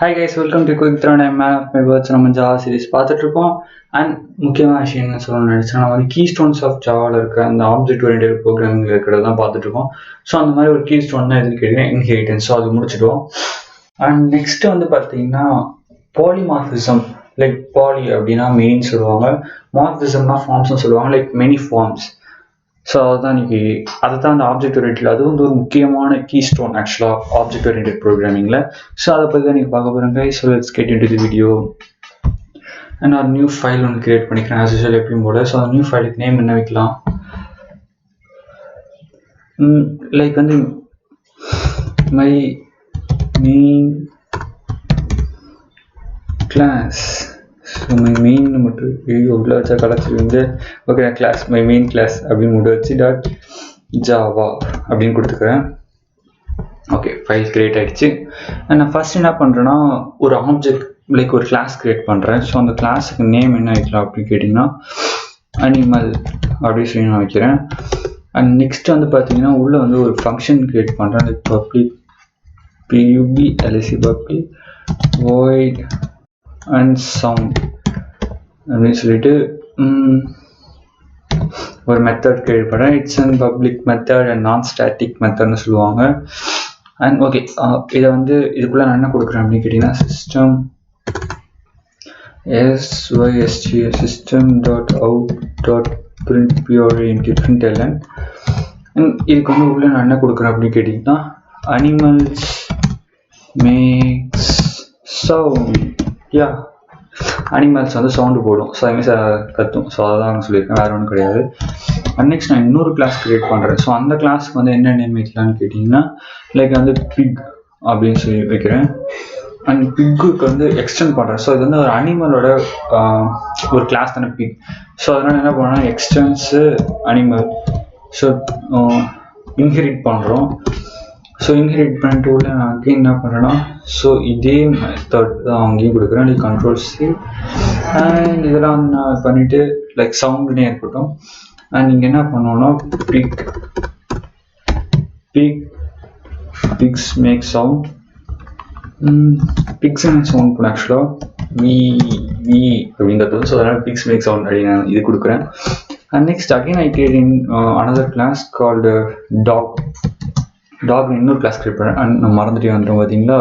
Hi guys, welcome to quick throne. Man of my words. நம்ம Java series பார்த்துட்ருக்கோம். And முக்கியமான விஷயம் என்ன சொல்லணும்னு நினச்சேன், நம்ம கீ ஸ்டோன்ஸ் ஆஃப் ஜாவாவில் இருக்க அந்த ஆப்ஜெக்ட் ஓரியன்டட் ப்ரோக்ராமிங் இருக்கிறது தான் பார்த்துட்ருக்கோம். ஸோ அந்த மாதிரி ஒரு கீ ஸ்டோன் தான் எதுக்கு கேட்குறேன், இன்ஹெரிட்டன்ஸ். ஸோ அது முடிச்சிடுவோம். அண்ட் நெக்ஸ்ட் பார்த்தீங்கன்னா பாலிமார்ஃபிசம். லைக் பாலி அப்படின்னா மெயின் சொல்லுவாங்க, மார்ஃபிசம்னா ஃபார்ம்ஸ்னு சொல்லுவாங்க, லைக் மெனி ஃபார்ம்ஸ். ஸோ அதுதான் இன்னைக்கு அதை தான் அந்த ஆப்ஜெக்ட் ஓரியன்டட், அது ஒரு முக்கியமான கீ ஸ்டோன் ஆக்சுவலாக ஆப்ஜெக்ட் ஓரியன்டட் ப்ரோக்ராமிங்கில். ஸோ அதை பற்றி தான் நீங்கள் பார்க்க போகிறேங்க. So let's get into the video. நான் ஒரு நியூ ஃபைல் ஒன்று கிரியேட் பண்ணிக்கிறேன் ஆஸ் யூசுவல் எப்பயும் போல. ஸோ அந்த நியூ ஃபைலுக்கு நேம் என்ன வைக்கலாம், like my main class. So my main மட்டும் உள்ள வச்சா கலச்சி okay, class my main class அப்படின்னு மட்டும் வச்சு டாட் ஜாவா அப்படின்னு கொடுத்துக்கிறேன். ஓகே, ஃபைல் கிரியேட் ஆகிடுச்சு. நான் ஃபர்ஸ்ட் என்ன பண்ணுறேன்னா ஒரு ஆப்ஜெக்ட் லைக் ஒரு கிளாஸ் கிரியேட் பண்ணுறேன். ஸோ அந்த கிளாஸுக்கு நேம் என்ன வைக்கலாம் அப்படின்னு கேட்டிங்கன்னா அனிமல் அப்படின்னு சொல்லி நான் வைக்கிறேன். அண்ட் நெக்ஸ்ட் பார்த்தீங்கன்னா உள்ளே ஒரு ஃபங்க்ஷன் கிரியேட் பண்ணுறேன். Like public pub lc public void and sound அப்படின்னு சொல்லிட்டு ஒரு மெத்தட் கிரியேட் பண்ணுறேன். It's and public method and நான் ஸ்டாட்டிக் மெத்தட்னு சொல்லுவாங்க. அண்ட் ஓகே, இதை இதுக்குள்ளே நான் என்ன கொடுக்குறேன் அப்படின்னு கேட்டிங்கன்னா சிஸ்டம் system.out.println. இதுக்கு உள்ளே நான் என்ன கொடுக்குறேன் அப்படின்னு கேட்டிங்கன்னா அனிமல்ஸ் மேக்ஸ் சவுண்ட். யா, அனிமல்ஸ் சவுண்டு போடும், ஸோ அதுமாதிரி கத்தும். ஸோ அதான் சொல்லியிருக்கேன், வேறு ஒன்றும் கிடையாது. அண்ட் நெக்ஸ்ட் நான் இன்னொரு கிளாஸ் கிரியேட் பண்ணுறேன். ஸோ அந்த கிளாஸ்க்கு என்ன நேம் வைக்கலான்னு கேட்டிங்கன்னா லைக் பிக் அப்படின்னு சொல்லி வைக்கிறேன். அண்ட் பிக்குக்கு எக்ஸ்டெண்ட் பண்ணுறேன். ஸோ இது ஒரு அனிமலோட ஒரு கிளாஸ் தானே பிக். ஸோ அதனால் என்ன பண்ணோன்னா எக்ஸ்டென்ஸு அனிமல். ஸோ இன்ஹெரிட் பண்ணுறோம். ஸோ இன்ஹெரிட் பண்ணிட்டு உள்ள நான் அங்கேயும் என்ன பண்ணுறேன்னா ஸோ இதே மெத்தட் தான் அங்கேயும் கொடுக்குறேன். Like control C. அண்ட் இதெல்லாம் நான் பண்ணிவிட்டு லைக் சவுண்டுனே இருக்கட்டும். அண்ட் நீங்கள் என்ன பண்ணோன்னா pigs make sound. Pigs make sound பண்ண ஆக்சுவலாக வி அப்படிங்கிறது. ஸோ அதனால் பிக்ஸ் மேக் சவுண்ட் அப்படின்னு நான் இது கொடுக்குறேன். And next again I create in another class called dog இன்னொரு கிளாஸ் கிரியேட் பண்ணேன். அண்ட் நான் மறந்துட்டே வந்துட்டோம் பார்த்தீங்களா.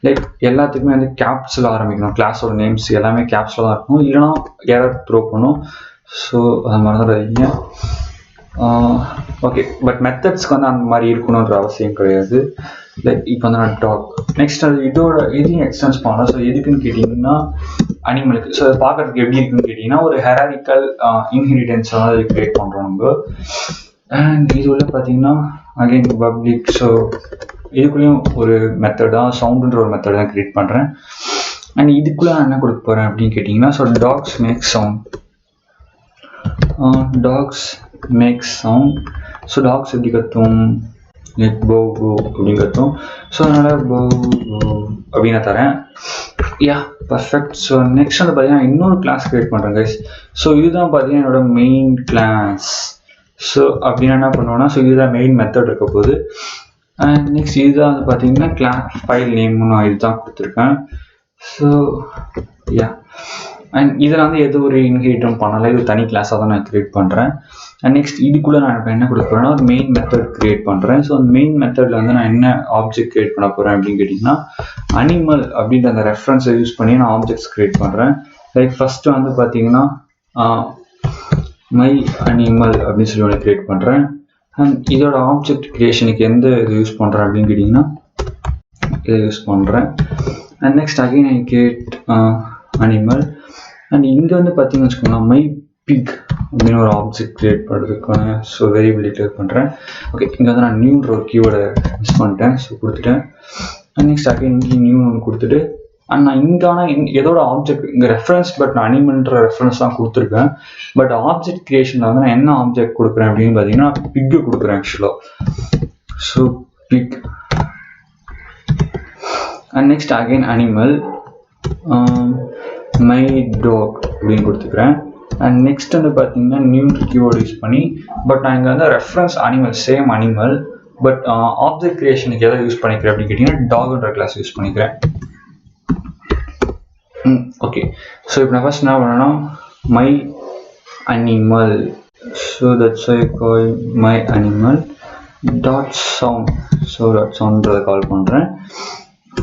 லைக் எல்லாத்துக்குமே கேப்ஸில் ஆரம்பிக்கணும். கிளாஸோட நேம்ஸ் எல்லாமே கேப்ஸில் தான் இருக்கும், இல்லைனா எரர் த்ரோ பண்ணும். ஸோ அதை மறந்துடாதீங்க. ஓகே, பட் மெத்தட்ஸ்க்கு அந்த மாதிரி இருக்கணுன்ற அவசியம் கிடையாது. லைக் இப்போ நான் டாக் நெக்ஸ்ட் இதையும் எக்ஸ்டென்ஸ் பண்ணலாம். ஸோ எதுக்குன்னு கேட்டிங்கன்னா அனிமலுக்கு. ஸோ அதை பார்க்கறதுக்கு எப்படி இருக்குன்னு கேட்டிங்கன்னா ஒரு ஹெராரிக்கல் இன்ஹெரிட்டன்ஸ் அது கிரியேட் பண்ணுறோம் நம்ம. அண்ட் இது உள்ள பார்த்தீங்கன்னா அகைன் பப்ளிக். ஸோ இதுக்குள்ளேயும் ஒரு மெத்தட் தான், சவுண்டுன்ற ஒரு மெத்தட் தான் கிரியேட் பண்ணுறேன். அண்ட் இதுக்குள்ளே நான் என்ன கொடுக்க போகிறேன் அப்படின்னு கேட்டிங்கன்னா so dogs make sound. So dogs எப்படி கத்தும், லைக் போ அப்படின்னு கத்தும். ஸோ அதனால் போ அப்படின்னு நான் தரேன். யா, பர்ஃபெக்ட். ஸோ நெக்ஸ்ட் பார்த்தீங்கன்னா இன்னொரு கிளாஸ் கிரியேட் பண்ணுறேன் கைஸ். ஸோ இதுதான் பார்த்தீங்கன்னா என்னோட மெயின் கிளாஸ். ஸோ அப்படின்னா என்ன பண்ணுவோன்னா ஸோ இதுதான் மெயின் மெத்தட் இருக்க போகுது. அண்ட் நெக்ஸ்ட் இதுதான் பார்த்தீங்கன்னா கிளாஸ் ஃபைல் நேம்னு நான் இதுதான் கொடுத்துருக்கேன். ஸோ யா, அண்ட் இதில் எது ஒரு இன்ஹெரிட்டும் பண்ணலை, இது தனி கிளாஸாக தான் நான் கிரியேட் பண்ணுறேன். அண்ட் நெக்ஸ்ட் இதுக்குள்ளே நான் இப்போ என்ன கொடுக்க போகிறேன்னா ஒரு மெயின் மெத்தட் கிரியேட் பண்ணுறேன். ஸோ அந்த மெயின் மெத்தடில் நான் என்ன ஆப்ஜெக்ட் கிரியேட் பண்ண போகிறேன் அப்படின்னு கேட்டிங்கன்னா அனிமல் அப்படின்ற அந்த ரெஃபரன்ஸை யூஸ் பண்ணி நான் ஆப்ஜெக்ட்ஸ் கிரியேட் பண்ணுறேன். லைக் ஃபஸ்ட்டு பார்த்தீங்கன்னா மை அனிமல் அப்படின்னு சொல்லி ஒன்று கிரியேட் பண்ணுறேன். அண்ட் இதோட ஆப்ஜெக்ட் கிரியேஷனுக்கு எந்த இது யூஸ் பண்ணுறேன் அப்படின்னு கேட்டிங்கன்னா இதை யூஸ் பண்ணுறேன். And next again I create animal. And இங்கே பார்த்தீங்கன்னு வச்சுக்கோங்களேன் மை பிக் அப்படின்னு ஒரு ஆப்ஜெக்ட் கிரியேட் பண்ணுறதுக்கான ஸோ வேரியபிள் டிக்ளேர் பண்ணுறேன். ஓகே, இங்கே நான் நியூன்ற ஒரு கீவேர்டை மிஸ் பண்ணிட்டேன். ஸோ கொடுத்துட்டேன். அண்ட் நெக்ஸ்ட் அகைன் இங்கே நியூ ஒன்று கொடுத்துட்டு அண்ட் நான் இங்கான எதோட ஆப்ஜெக்ட் இங்கே ரெஃபரன்ஸ், பட் நான் அனிமல்ன்ற ரெஃபரன்ஸ் தான் கொடுத்துருக்கேன். பட் ஆப்ஜெக்ட் கிரியேஷனில் நான் என்ன ஆப்ஜெக்ட் கொடுக்குறேன் அப்படின்னு பார்த்தீங்கன்னா பிக்கு கொடுக்குறேன் ஆக்சுவலாக. So pig. And next again animal my dog அப்படின்னு கொடுத்துக்கிறேன். அண்ட் நெக்ஸ்ட் பார்த்தீங்கன்னா நியூ கீவேர்டு யூஸ் பண்ணி பட் நான் இங்கே reference animal same animal but object கிரியேஷனுக்கு எதை யூஸ் பண்ணிக்கிறேன் அப்படின்னு கேட்டிங்கன்னா டாக்ன்ற கிளாஸ் யூஸ் பண்ணிக்கிறேன். ஓகே. ஸோ இப்போ நான் ஃபர்ஸ்ட் என்ன பண்ணேன்னா my animal. So that's I call my animal dot sound. So dot சவுண்ட்றதை கால் பண்ணுறேன்.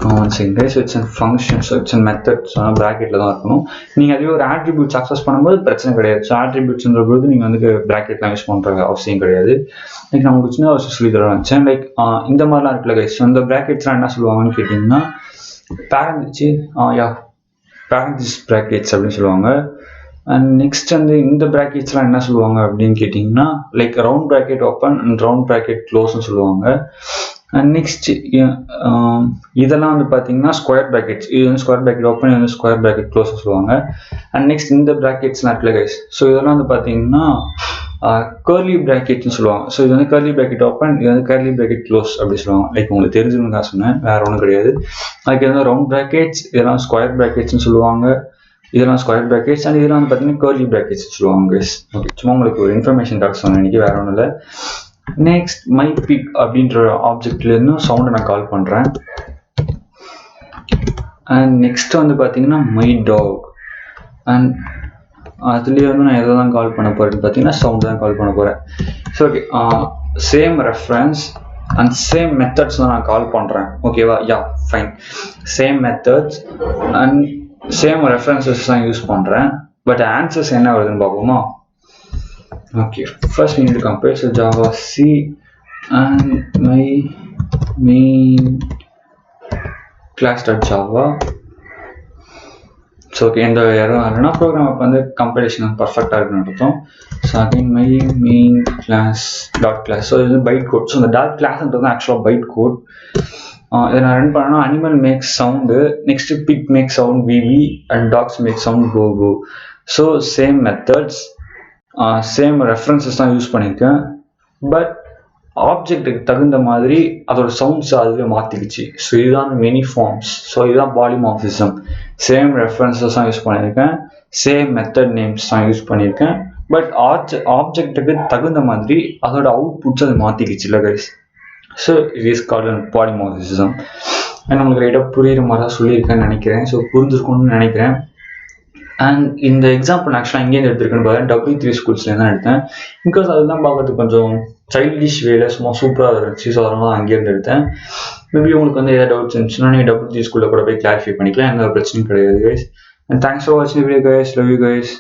So it's an function. So it's an method. So ஆனால் ப்ராக்கெட்டில் தான் இருக்கணும். நீங்கள் அதுவே ஒரு ஆட்ரிபியூட்ஸ் அக்சஸ் பண்ணும்போது பிரச்சனை கிடையாது. ஸோ ஆட்ரிபியூட்ஸ்ன்ற பொழுது நீங்கள் வந்து ப்ராக்கெட்லாம் யூஸ் பண்ணுற அவசியம் கிடையாது. லைக் நான் உங்களுக்கு சின்ன விஷயம் சொல்லி தர நினச்சேன். லைக் இந்த மாதிரிலாம் இருக்குல்ல கைஸ். ஸோ இந்த ப்ராக்கெட்ஸ்லாம் என்ன சொல்லுவாங்கன்னு கேட்டிங்கன்னா பேரண்டிஸ் ப்ராக்கெட்ஸ் அப்படின்னு சொல்லுவாங்க. அண்ட் நெக்ஸ்ட் வந்து இந்த ப்ராக்கெட்ஸ்லாம் என்ன சொல்லுவாங்க அப்படின்னு கேட்டிங்கன்னா like round bracket open and round bracket க்ளோஸ்ன்னு சொல்லுவாங்க. அண்ட் நெக்ஸ்ட் இதெல்லாம் வந்து பார்த்தீங்கன்னா ஸ்கொயர் ப்ராக்கெட்ஸ். இது வந்து ஸ்கொயர் ப்ராக்கெட் ஓப்பன், இது வந்து ஸ்கொயர் ப்ராக்கெட் க்ளோஸ் சொல்லுவாங்க. அண்ட் நெக்ஸ்ட் இந்த ப்ராக்கெட்ஸ்லாம் இருக்குல்ல கைஸ். ஸோ இதெல்லாம் வந்து பார்த்தீங்கன்னா கர்லி ப்ராக்கெட்னு சொல்லுவாங்க. ஸோ இது வந்து கர்லி ப்ராக்கெட் ஓப்பன், இது வந்து கர்லி ப்ராக்கெட் க்ளோஸ் அப்படி சொல்லுவாங்க. லைக் உங்களுக்கு தெரிஞ்சுன்னு தான் சொன்னேன், வேற ஒன்றும் கிடையாது. அதுக்கு வந்து ரவுண்ட் ப்ராக்கெட்ஸ், இதெல்லாம் ஸ்கொயர் ப்ராக்கெட்ஸ்னு சொல்லுவாங்க. இதெல்லாம் ஸ்கொயர் ப்ராக்கெட்ஸ் அண்ட் இதெல்லாம் வந்து பார்த்தீங்கன்னா கர்லி ப்ராக்கெட்ஸ் சொல்லுவாங்க கைஸ். ஓகே, சும்மா உங்களுக்கு ஒரு இன்ஃபர்மேஷன் சொன்னேன் இன்னைக்கு, வேற ஒன்றும் இல்லை. நெக்ஸ்ட் மை பிக் அப்படின்ற ஆப்ஜெக்ட்லேருந்து சவுண்டை நான் கால் பண்ணுறேன். அண்ட் நெக்ஸ்ட் வந்து பார்த்தீங்கன்னா மை டாக். அண்ட் அதுலேயே வந்து நான் எதை தான் கால் பண்ண போகிறேன்னு பார்த்தீங்கன்னா சவுண்ட் தான் கால் பண்ண போகிறேன். So okay, same reference and same methods தான் நான் கால் பண்ணுறேன். ஓகேவா? Ya, fine. Same methods and same references தான் யூஸ் பண்ணுறேன். பட் ஆன்சர்ஸ் என்ன வருதுன்னு பார்ப்போமா? Okay, first we need to compare. So Java C and my main class.java. So okay, இந்த error ஆனா program அப்ப வந்து compilation perfect-ஆ இருக்குன்னு அர்த்தம். So again my main class.class. So இது byte code. So இந்த dot classன்றது actual byte code. இதை நான் ரன் பண்ணனா animal makes sound, next pig makes sound VV and dogs make sound go go. So same methods, same references தான் use பண்ணியிருக்கேன். But ஆப்ஜெக்ட்டுக்கு தகுந்த மாதிரி அதோட சவுண்ட்ஸ் அதுவே மாற்றிக்கிச்சு. ஸோ இதுதான் மெனி ஃபார்ம்ஸ். ஸோ இதுதான் பாலிமார்ஃபிசம். சேம் ரெஃபரன்சஸ் தான் யூஸ் பண்ணியிருக்கேன், சேம் மெத்தட் நேம்ஸ் தான் யூஸ் பண்ணியிருக்கேன். பட் ஆப்ஜெக்ட்டுக்கு தகுந்த மாதிரி அதோட அவுட்புட்ஸ் அது மாற்றிக்கிச்சு இல்லை guys. So it is called polymorphism. நம்மளுக்கு ரைட்டாக புரியுற மாதிரி தான் சொல்லியிருக்கேன்னு நினைக்கிறேன். ஸோ புரிஞ்சிருக்கும்னு நினைக்கிறேன். அண்ட் இந்த எக்ஸாம்பிள் ஆக்சுவலாக எங்கேருந்து எடுத்திருக்குன்னு பார்த்தா W3 ஸ்கூல்ஸ்லேருந்து தான் எடுத்தேன். பிகாஸ் அதுதான் பார்க்கறதுக்கு கொஞ்சம் சைல்டிஷ் வேலை சும்மா சூப்பராக இருந்துச்சு. ஸோ அதனால தான் அங்கேருந்து எடுத்தேன். மேபி உங்களுக்கு வந்து ஏதாவது டவுட்ஸ் இருந்துச்சுன்னா நீங்கள் W3 ஸ்கூலில் கூட போய் கிளாரிஃபை பண்ணிக்கலாம். எந்த பிரச்சனையும் கிடையாது கைஸ். அண்ட் தேங்க்ஸ் ஃபார் வாட்சிங் video guys. Love you guys.